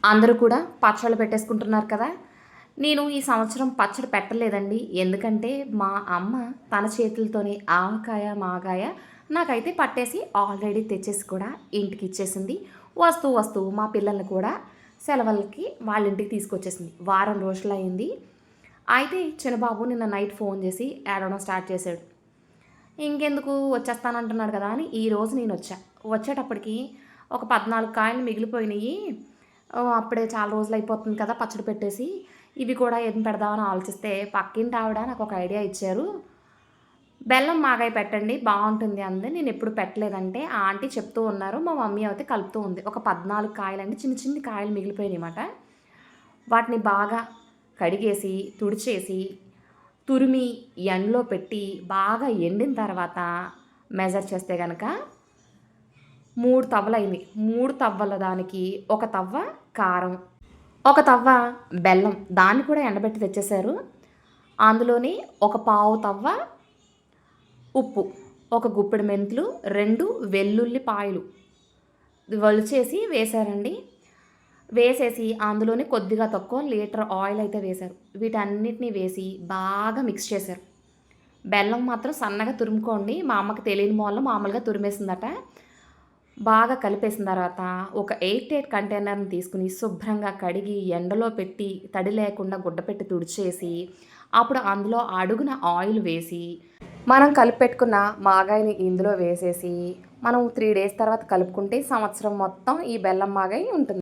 అందరూ కూడా పచ్చళ్ళు పెట్టేసుకుంటున్నారు కదా! నేను ఈ సంవత్సరం పచ్చడి పెట్టలేదండి. ఎందుకంటే మా అమ్మ తన చేతులతోనే ఆవకాయ, మాగాయ నాకైతే పట్టేసి ఆల్రెడీ తెచ్చేసి కూడా ఇంటికిచ్చేసింది. వస్తూ మా పిల్లల్ని కూడా సెలవులకి వాళ్ళ ఇంటికి తీసుకొచ్చేసింది. వారం రోజులయింది. అయితే చిన్నబాబు నిన్న నైట్ ఫోన్ చేసి ఏడవడం స్టార్ట్ చేశాడు. ఇంకెందుకు వచ్చేస్తానంటున్నాడు కదా అని ఈరోజు నేనొచ్చా. వచ్చేటప్పటికి ఒక 14 కాయలు మిగిలిపోయినియి. అప్పుడే చాలా రోజులయిపోతుంది కదా పచ్చడి పెట్టేసి. ఇవి కూడా ఏం పెడదామని ఆలోచిస్తే పక్కింటావిడ నాకొక ఐడియా ఇచ్చారు. బెల్లం మాగాయ పెట్టండి బావుంటుంది అంది. నేనెప్పుడు పెట్టలేదంటే ఆ ఆంటీ చెప్తూ ఉన్నారు. మా మమ్మీ అయితే కలుపుతూ ఉంది. ఒక 14 కాయలండి చిన్ని చిన్ని కాయలు మిగిలిపోయినియమాట. వాటిని బాగా కడిగేసి, తుడిచేసి, తురిమి ఎండలో పెట్టి బాగా ఎండిన తర్వాత మెజర్ చేస్తే గనక 3 తవ్వలయింది. 3 తవ్వల దానికి ఒక తవ్వ కారం, ఒక తవ్వ బెల్లం దాన్ని కూడా ఎండబెట్టి తెచ్చేశారు. అందులోని ఒక పావు తవ్వ ఉప్పు, ఒక గుప్పెడు మెంతులు, 2 వెల్లుల్లిపాయలు ఒలిచేసి వేశారండి. వేసేసి అందులోనే కొద్దిగా తక్కువ లీటర్ ఆయిల్ అయితే వేశారు. వీటన్నిటిని వేసి బాగా మిక్స్ చేశారు. బెల్లం మాత్రం సన్నగా తురుముకోండి. మా అమ్మకి తెలియని మూలలో మామూలుగా తురిమేసిందట. బాగా కలిపేసిన తర్వాత ఒక ఎయిర్ టైట్ కంటైనర్‌ని తీసుకొని శుభ్రంగా కడిగి ఎండలో పెట్టి తడి లేకుండా గుడ్డ పెట్టి తుడిచేసి, అప్పుడు అందులో అడుగున ఆయిల్ వేసి, మనం కలిపి పెట్టుకున్న మాగాయిని ఇందులో వేసేసి, మనం 3 డేస్ తర్వాత కలుపుకుంటే సంవత్సరం మొత్తం ఈ బెల్లం మాగాయి ఉంటుంది.